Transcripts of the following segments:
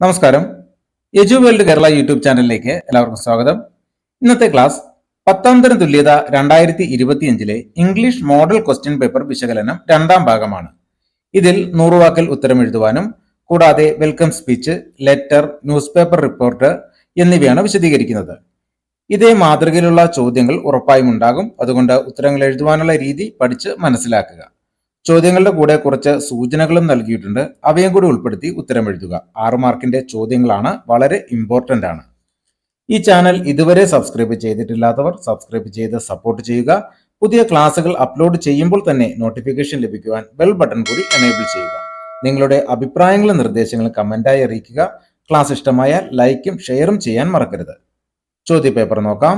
നമസ്കാരം. എജു world Kerala YouTube ചാനലിലേക്ക് എല്ലാവർക്കും സ്വാഗതം. ഇന്നത്തെ ക്ലാസ് 10ാം തരം തുല്യത 2025 ഇംഗ്ലീഷ് മോഡൽ ക്വസ്റ്റ്യൻ പേപ്പർ വിശകലനം രണ്ടാം ഭാഗമാണ്. ഇതിൽ 100 വാക്കിൽ ഉത്തരം എഴുതുവാനും കൂടാതെ welcome speech, letter, news paper report എന്നിവയാണ് വിശദീകരിക്കുന്നത്. ഇതേ മാതൃകയിലുള്ള ചോദ്യങ്ങൾ ഉറപ്പായും ഉണ്ടാകും. അതുകൊണ്ട് ഉത്തരങ്ങൾ എഴുതുവാനുള്ള രീതി പഠിച്ച് മനസ്സിലാക്കുക. ചോദ്യങ്ങളുടെ കൂടെ കുറച്ച് സൂചനകളും നൽകിയിട്ടുണ്ട്. അവയും കൂടി ഉൾപ്പെടുത്തി ഉത്തരം എഴുതുക. 6 മാർക്കിന്റെ ചോദ്യങ്ങളാണ്, വളരെ ഇമ്പോർട്ടന്റ് ആണ്. ഈ ചാനൽ ഇതുവരെ സബ്സ്ക്രൈബ് ചെയ്തിട്ടില്ലാത്തവർ സബ്സ്ക്രൈബ് ചെയ്ത് സപ്പോർട്ട് ചെയ്യുക. പുതിയ ക്ലാസ്സുകൾ അപ്ലോഡ് ചെയ്യുമ്പോൾ തന്നെ നോട്ടിഫിക്കേഷൻ ലഭിക്കുവാൻ ബെൽ ബട്ടൺ കൂടി എനേബിൾ ചെയ്യുക. നിങ്ങളുടെ അഭിപ്രായങ്ങളും നിർദ്ദേശങ്ങളും കമന്റായി അറിയിക്കുക. ക്ലാസ് ഇഷ്ടമായാൽ ലൈക്കും ഷെയറും ചെയ്യാൻ മറക്കരുത്. ചോദ്യപേപ്പർ നോക്കാം.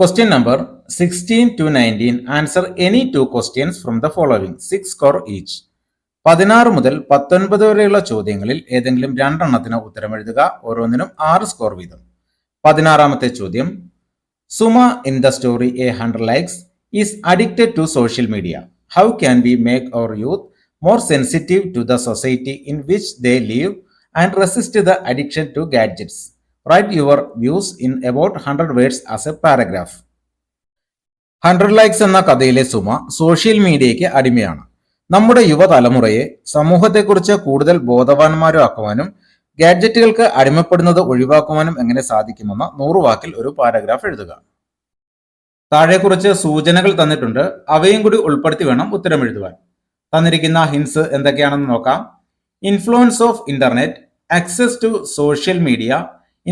Question number 16 to 19. Answer any 2 questions from the following. 6 score each. 16 മുതൽ 19 വരെയുള്ള ചോദ്യങ്ങളിൽ ഏതെങ്കിലും രണ്ടെണ്ണത്തിന് ഉത്തരം എഴുതുക. ഓരോന്നിനും 6 സ്കോർ വീതം. 16ാമത്തെ ചോദ്യം. Suma in the story A 100 likes is addicted to social media. How can we make our youth more sensitive to the society in which they live and resist the addiction to gadgets? Write your views in about 100 words as a paragraph. 100 likes എന്ന കഥയിലെ Suma social മീഡിയയ്ക്ക് അടിമയാണ്. നമ്മുടെ യുവതലമുറയെ സമൂഹത്തെക്കുറിച്ച് കൂടുതൽ ബോധവാന്മാരാക്കുവാനും ഗാഡ്ജറ്റുകൾക്ക് അടിമപ്പെടുന്നത് ഒഴിവാക്കുവാനും എങ്ങനെ സാധിക്കുമെന്ന് 100 വാക്കിൽ ഒരു പാരഗ്രാഫ് എഴുതുക. താഴെ കുറച്ച് സൂചനകൾ തന്നിട്ടുണ്ട്. അവയും കൂടി ഉൾപ്പെടുത്തി വേണം ഉത്തരം എഴുതുവാൻ. തന്നിരിക്കുന്ന ഹിൻസ് എന്തൊക്കെയാണെന്ന് നോക്കാം. Influence of internet, access to social media,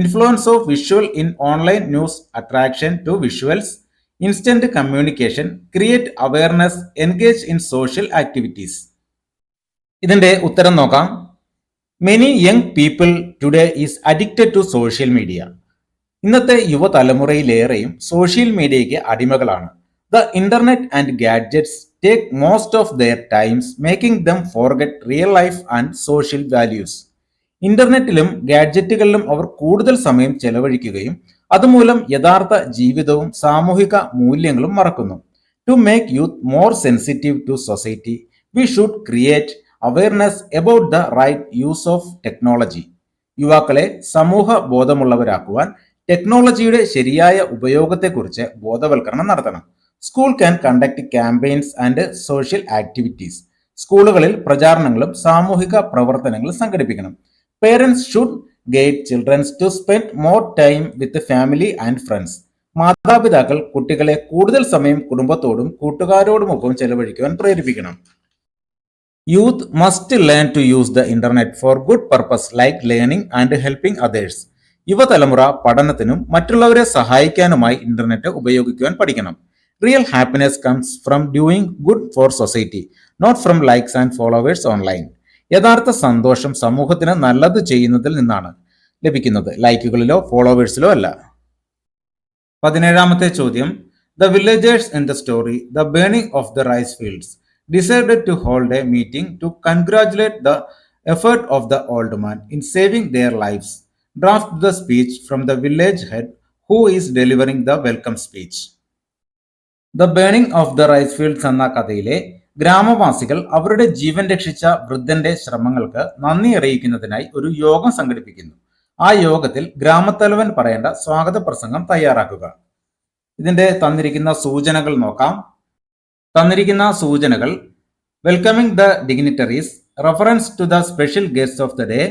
influence of visual in online news, attraction to visuals, instant communication, create awareness, engage in social activities. ഇതിന്റെ ഉത്തരം നോക്കാം. Many young people today is addicted to social media. ഇന്നത്തെ യുവതലമുറയിലേറെയും social മീഡിയയ്ക്ക് അടിമകളാണ്. The internet and gadgets take most of their times, making them forget real life and social values. ഇന്റർനെറ്റിലും ഗാഡ്ജറ്റുകളിലും അവർ കൂടുതൽ സമയം ചെലവഴിക്കുകയും അതുമൂലം യഥാർത്ഥ ജീവിതവും സാമൂഹിക മൂല്യങ്ങളും മറക്കുന്നു. To make youth more sensitive to society, we should create awareness about the right use of technology. യുവാക്കളെ സമൂഹ ബോധമുള്ളവരാക്കുവാൻ ടെക്നോളജിയുടെ ശരിയായ ഉപയോഗത്തെക്കുറിച്ച് ബോധവൽക്കരണം നടത്തണം. School can conduct campaigns and social activities. സ്കൂളുകളിൽ പ്രചാരണങ്ങളും സാമൂഹിക പ്രവർത്തനങ്ങളും സംഘടിപ്പിക്കണം. Parents should guide children to spend more time with the family and friends. മാതാപിതാക്കൾ കുട്ടികളെ കൂടുതൽ സമയം കുടുംബത്തോടും കൂട്ടുകാരോടുമൊപ്പം ചെലവഴിക്കുവാൻ പ്രേരിപ്പിക്കണം. Youth must learn to use the internet for good purpose like learning and helping others. യുവതലമുറ പഠനത്തിനും മറ്റുള്ളവരെ സഹായിക്കാനുമായി ഇന്റർനെറ്റ് ഉപയോഗിക്കുവാൻ പഠിക്കണം. Real happiness comes from doing good for society, not from likes and followers online. യഥാർത്ഥ സന്തോഷം സമൂഹത്തിന് നല്ലത് ചെയ്യുന്നതിൽ നിന്നാണ് ലഭിക്കുന്നത്, ലൈക്കുകളിലോ ഫോളോവേഴ്സിലോ അല്ല. 17ാമത്തെ ചോദ്യം. The villagers in the story the burning of the rice fields decided to hold a meeting to congratulate the effort of the old man in saving their lives. Draft the speech from the village head who is delivering the welcome speech. The burning of the rice fields എന്ന കഥയിലെ ഗ്രാമവാസികൾ അവരുടെ ജീവൻ രക്ഷിച്ച വൃദ്ധന്റെ ശ്രമങ്ങൾക്ക് നന്ദി അറിയിക്കുന്നതിനായി ഒരു യോഗം സംഘടിപ്പിക്കുന്നു. ആ യോഗത്തിൽ ഗ്രാമത്തലവൻ പറയേണ്ട സ്വാഗത പ്രസംഗം തയ്യാറാക്കുക. ഇതിന്റെ തന്നിരിക്കുന്ന സൂചനകൾ നോക്കാം. തന്നിരിക്കുന്ന സൂചനകൾ: welcoming the dignitaries, reference to the special guest of the day,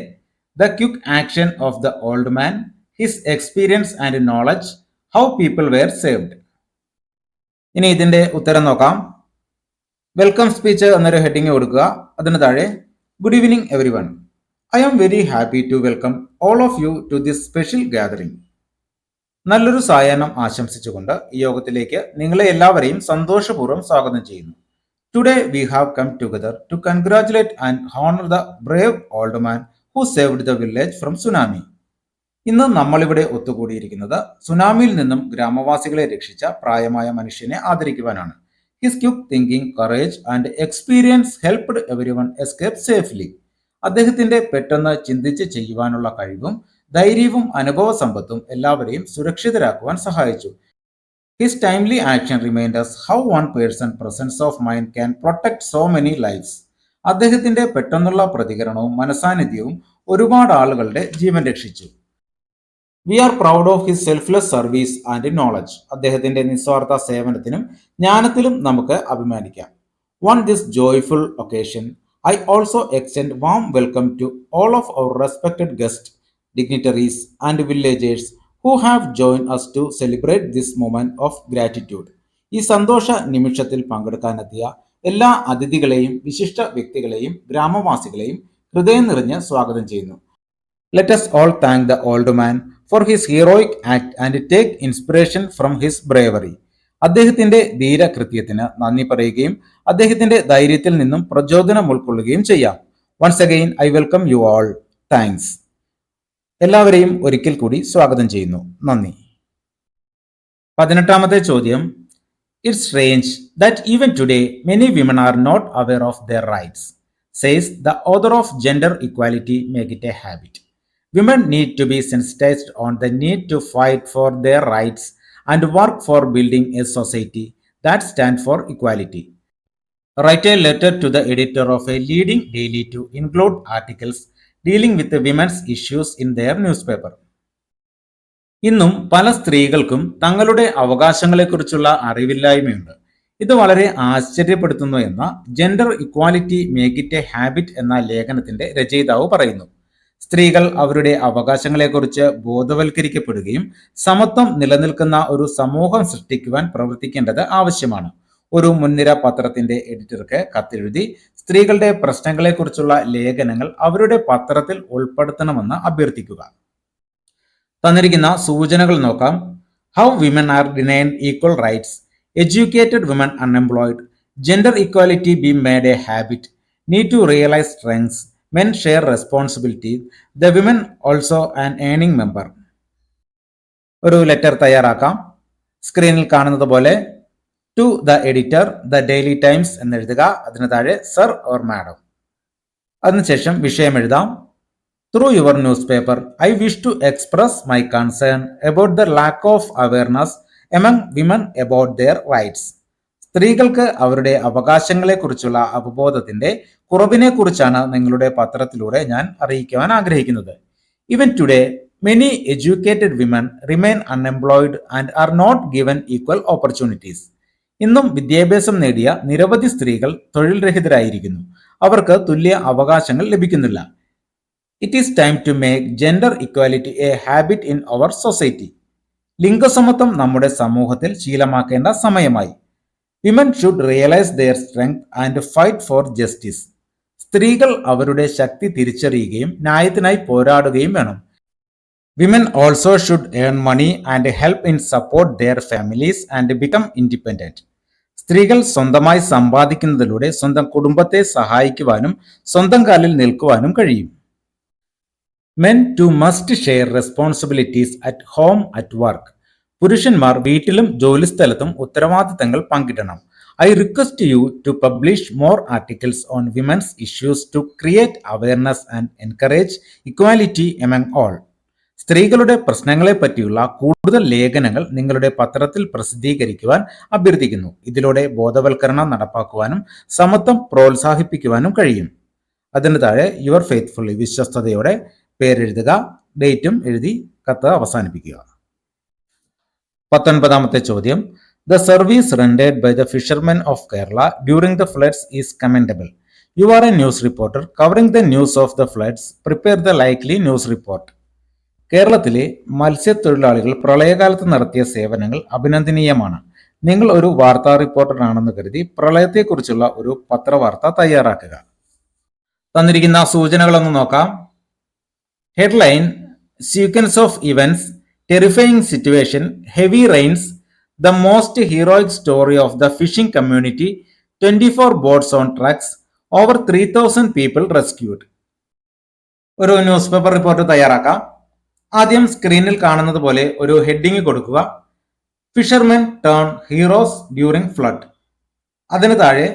the quick action of the old man, his experience and knowledge, how people were saved. ഇനി ഇതിന്റെ ഉത്തരം നോക്കാം. വെൽക്കം സ്പീച്ച് എന്നൊരു ഹെഡിങ് കൊടുക്കുക. അതിന് താഴെ good evening everyone, I am very happy to welcome all of you to this special gathering. നല്ലൊരു സായാഹ്നം ആശംസിച്ചുകൊണ്ട് ഈ യോഗത്തിലേക്ക് നിങ്ങളെ എല്ലാവരെയും സന്തോഷപൂർവ്വം സ്വാഗതം ചെയ്യുന്നു. Today we have come together to congratulate and honour the brave old man who saved the village from tsunami. ഇന്ന് നമ്മളിവിടെ ഒത്തുകൂടിയിരിക്കുന്നത് സുനാമിയിൽ നിന്നും ഗ്രാമവാസികളെ രക്ഷിച്ച പ്രായമായ മനുഷ്യനെ ആദരിക്കുവാനാണ്. His quick thinking, courage and experience helped everyone escape safely. അദ്ദേഹത്തിന്റെ പെട്ടെന്ന് ചിന്തിച്ച് ചെയ്യുവാനുള്ള കഴിവും ധൈര്യവും അനുഭവ സമ്പത്തും എല്ലാവരെയും സുരക്ഷിതരാക്കുവാൻ സഹായിച്ചു. His timely action reminds us how one person's presence of mind can protect so many lives. അദ്ദേഹത്തിന്റെ പെട്ടെന്നുള്ള പ്രതികരണവും മനസാന്നിധ്യവും ഒരുപാട് ആളുകളുടെ ജീവൻ രക്ഷിച്ചു. We are proud of his selfless service and knowledge. അദ്ദേഹത്തിന്റെ നിസ്വാർത്ഥ സേവനത്തിനും ജ്ഞാനത്തിലും നമുക്ക് അഭിമാനിക്കാം. On this joyful occasion I also extend warm welcome to all of our respected guests, dignitaries and villagers who have joined us to celebrate this moment of gratitude. ഈ സന്തോഷ നിമിഷത്തിൽ പങ്കെടുക്കാനെത്തിയ എല്ലാ അതിഥികളെയും വിശിഷ്ട വ്യക്തികളെയും ഗ്രാമവാസികളെയും ഹൃദയം നിറഞ്ഞ് സ്വാഗതം ചെയ്യുന്നു. Let us all thank the old man for his heroic act and take inspiration from his bravery. അദ്ദേഹത്തിന്റെ ധീരകൃത്യത്തിന് നന്ദി പറയുകയും അദ്ദേഹത്തിന്റെ ധൈര്യത്തിൽ നിന്നും പ്രചോദനം ഉൾക്കൊള്ളുകയും ചെയ്യാം. Once again I welcome you all. Thanks. എല്ലാവരെയും ഒരിക്കൽ കൂടി സ്വാഗതം ചെയ്യുന്നു. നന്ദി. 18ാമത്തെ ചോദ്യം. It's strange that even today many women are not aware of their rights, says the author of gender equality make it a habit. Women need to be sensitized on the need to fight for their rights and work for building a society that stands for equality. Write a letter to the editor of a leading daily to include articles dealing with the women's issues in their newspaper. ഇന്നും പല സ്ത്രീകൾക്കും തങ്ങളുടെ അവകാശങ്ങളെക്കുറിച്ചുള്ള അറിവില്ലായ്മയുണ്ട്. ഇത് വളരെ ആശ്ചര്യപ്പെടുത്തുന്നു എന്ന gender equality make it a habit എന്ന ലേഖനത്തിന്റെ രചയിതാവ് പറയുന്നു. സ്ത്രീകൾ അവരുടെ അവകാശങ്ങളെക്കുറിച്ച് ബോധവൽക്കരിക്കപ്പെടുകയും സമത്വം നിലനിൽക്കുന്ന ഒരു സമൂഹം സൃഷ്ടിക്കുവാൻ പ്രവർത്തിക്കേണ്ടത് ആവശ്യമാണ്. ഒരു മുൻനിര പത്രത്തിന്റെ എഡിറ്റർക്ക് കത്തെഴുതി സ്ത്രീകളുടെ പ്രശ്നങ്ങളെക്കുറിച്ചുള്ള ലേഖനങ്ങൾ അവരുടെ പത്രത്തിൽ ഉൾപ്പെടുത്തണമെന്ന് അഭ്യർത്ഥിക്കുക. തന്നിരിക്കുന്ന സൂചനകൾ നോക്കാം. How women are denied equal rights, educated women unemployed, gender equality be made a habit, need to realise strengths, men share responsibility, the women also an earning member. ഒരു ലെറ്റർ തയ്യാറാക്കാം. സ്ക്രീനിൽ കാണുന്നത് പോലെ to the editor, the Daily Times എന്നെഴുതുക. അതിന് താഴെ sir or madam. അതിനുശേഷം വിഷയം എഴുതാം. Through your newspaper I wish to express my concern about the lack of awareness among women about their rights. സ്ത്രീകൾക്ക് അവരുടെ അവകാശങ്ങളെക്കുറിച്ചുള്ള അവബോധത്തിന്റെ കുറവിനെക്കുറിച്ചാണ് നിങ്ങളുടെ പത്രത്തിലൂടെ ഞാൻ അറിയിക്കുവാൻ ആഗ്രഹിക്കുന്നത്. Even today many educated women remain unemployed and are not given equal opportunities. ഇന്നും വിദ്യാഭ്യാസം നേടിയ നിരവധി സ്ത്രീകൾ തൊഴിൽ രഹിതരായിരിക്കുന്നു. അവർക്ക് തുല്യ അവകാശങ്ങൾ ലഭിക്കുന്നില്ല. It is time to make gender equality a habit in our society. ലിംഗസമത്വം നമ്മുടെ സമൂഹത്തിൽ ശീലമാക്കേണ്ട സമയമായി. Women should realise their strength and fight for justice. സ്ത്രീകൾ അവരുടെ ശക്തി തിരിച്ചറിയുകയും ന്യായത്തിനായി പോരാടുകയും വേണം. Women also should earn money and help in support their families and become independent. സ്ത്രീകൾ സ്വന്തമായി സമ്പാദിക്കുന്നതിലൂടെ സ്വന്തം കുടുംബത്തെ സഹായിക്കുവാനും സ്വന്തം കാലിൽ നിൽക്കുവാനും കഴിയും. Men too must share responsibilities at home at work. പുരുഷന്മാർ വീട്ടിലും ജോലിസ്ഥലത്തും ഉത്തരവാദിത്തങ്ങൾ പങ്കിടണം. I request you to publish more articles on women's issues to create awareness and encourage equality among all. സ്ത്രീകളുടെ പ്രശ്നങ്ങളെ പറ്റിയുള്ള കൂടുതൽ ലേഖനങ്ങൾ നിങ്ങളുടെ പത്രത്തിൽ പ്രസിദ്ധീകരിക്കുവാൻ അഭ്യർത്ഥിക്കുന്നു. ഇതിലൂടെ ബോധവൽക്കരണം നടപ്പാക്കുവാനും സമത്വം പ്രോത്സാഹിപ്പിക്കുവാനും കഴിയും. അതിന് താഴെ യുവർ ഫെയ്ത്ത്ഫുള്ളി, വിശ്വസ്തയോടെ പേരെഴുതുക, ഡേറ്റും എഴുതി കത്ത് അവസാനിപ്പിക്കുക. 19ാമത്തെ ചോദ്യം. The service rendered by the fishermen of Kerala during the floods is commendable. You are a news reporter covering the news of the floods. Prepare the likely news report. കേരളത്തിലെ മത്സ്യത്തൊഴിലാളികൾ പ്രളയകാലത്ത് നടത്തിയ സേവനങ്ങൾ അഭിനന്ദനീയമാണ്. നിങ്ങൾ ഒരു വാർത്താ റിപ്പോർട്ടറാണെന്ന് കരുതി പ്രളയത്തെക്കുറിച്ചുള്ള ഒരു പത്രവാർത്ത തയ്യാറാക്കുക. തന്നിരിക്കുന്ന സൂചനകളൊന്ന് നോക്കാം. Headline: sequence of events, terrifying situation, heavy rains, the most heroic story of the fishing community, 24 boats on trucks, over 3,000 people rescued. ഒരു ന്യൂസ് പേപ്പർ റിപ്പോർട്ട് തയ്യാറാക്കാം. ആദ്യം സ്ക്രീനിൽ കാണുന്നത് പോലെ ഒരു ഹെഡിങ് കൊടുക്കുക. Fishermen turn heroes during flood. അതിന് താഴെ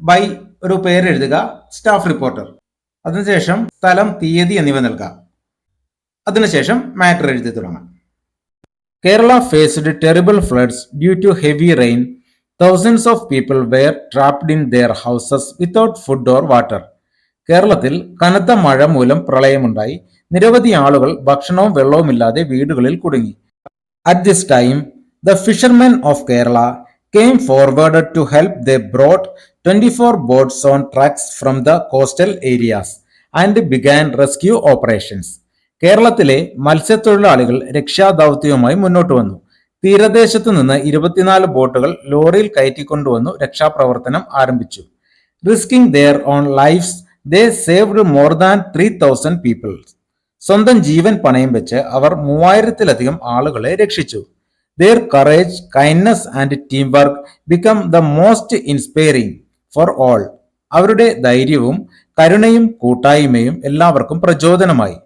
ബൈ ഒരു പേരെഴുതുക, സ്റ്റാഫ് റിപ്പോർട്ടർ. അതിനുശേഷം സ്ഥലം, തീയതി എന്നിവ നൽകാം. അതിനുശേഷം മാറ്റർ എഴുതി തുടങ്ങാം. Kerala faced terrible floods due to heavy rain. Thousands of people were trapped in their houses without food or water. കേരളത്തിൽ കനത്ത മഴ മൂലം പ്രളയമുണ്ടായി. നിരവധി ആളുകൾ ഭക്ഷണവും വെള്ളവുമില്ലാതെ വീടുകളിൽ കുടുങ്ങി. At this time, the fishermen of Kerala came forward to help. They brought 24 boats on trucks from the coastal areas and began rescue operations. കേരളത്തിലെ മത്സ്യത്തൊഴിലാളികൾ രക്ഷാദൗത്യവുമായി മുന്നോട്ട് വന്നു. തീരദേശത്തു നിന്ന് 24 ബോട്ടുകൾ ലോറിയിൽ കയറ്റിക്കൊണ്ടുവന്നു രക്ഷാപ്രവർത്തനം ആരംഭിച്ചു. റിസ്കിംഗ് their own lives, they saved more than 3,000 people. സ്വന്തം ജീവൻ പണയം വെച്ച് അവർ 3000-ലധികം ആളുകളെ രക്ഷിച്ചു. Their courage, kindness and teamwork become the most inspiring for all. അവരുടെ ധൈര്യവും കരുണയും കൂട്ടായ്മയും എല്ലാവർക്കും പ്രചോദനമായി.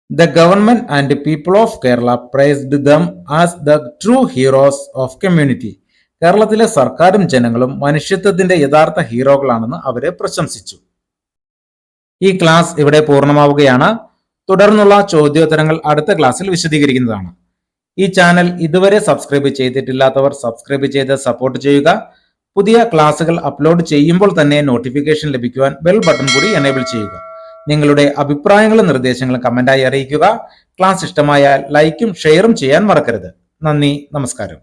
The government and people of Kerala praised them as the true heroes of community. കേരളത്തിലെ സർക്കാരും ജനങ്ങളും മനുഷ്യത്വത്തിന്റെ യഥാർത്ഥ ഹീറോകളാണെന്ന് അവരെ പ്രശംസിച്ചു. ഈ ക്ലാസ് ഇവിടെ പൂർണ്ണമാവുകയാണ്. തുടർന്നുള്ള ചോദ്യോത്തരങ്ങൾ അടുത്ത ക്ലാസ്സിൽ വിശദീകരിക്കുന്നതാണ്. ഈ ചാനൽ ഇതുവരെ സബ്സ്ക്രൈബ് ചെയ്തിട്ടില്ലാത്തവർ സബ്സ്ക്രൈബ് ചെയ്ത് സപ്പോർട്ട് ചെയ്യുക. പുതിയ ക്ലാസ്സുകൾ അപ്ലോഡ് ചെയ്യുമ്പോൾ തന്നെ നോട്ടിഫിക്കേഷൻ ലഭിക്കുവാൻ ബെൽ ബട്ടൺ കൂടി എനേബിൾ ചെയ്യുക. നിങ്ങളുടെ അഭിപ്രായങ്ങളും നിർദ്ദേശങ്ങളും കമന്റായി അറിയിക്കുക. ക്ലാസ് ഇഷ്ടമായാൽ ലൈക്കും ഷെയറും ചെയ്യാൻ മറക്കരുത്. നന്ദി, നമസ്കാരം.